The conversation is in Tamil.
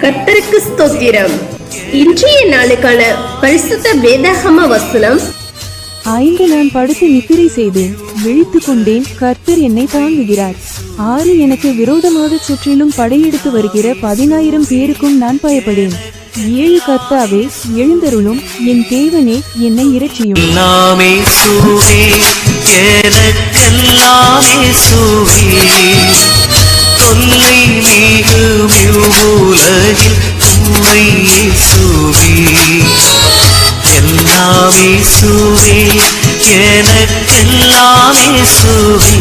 கர்த்தருக்கு ஸ்தோத்திரம். இன்றைய நாளுக்கான பரிசுத்த வேதாகம வசனம். 5 நான் படுத்து நித்திரை செய்தேன், விழித்துக் கொண்டேன், கர்த்தர் என்னை தாங்குகிறார். 6 எனக்கு விரோதமாக சுற்றிலும் படையெடுத்து வருகிற 10,000 பேருக்கும் நான் பயப்படேன். 7 கர்த்தாவே எழுந்தருளும், என் தேவனே என்னை இரட்சியும். தொல்லை மிகும் இவ்வுலகில் உம்மை இயேசுவே, எல்லாம் இயேசுவே, எனக்கெல்லாம் இயேசுவே.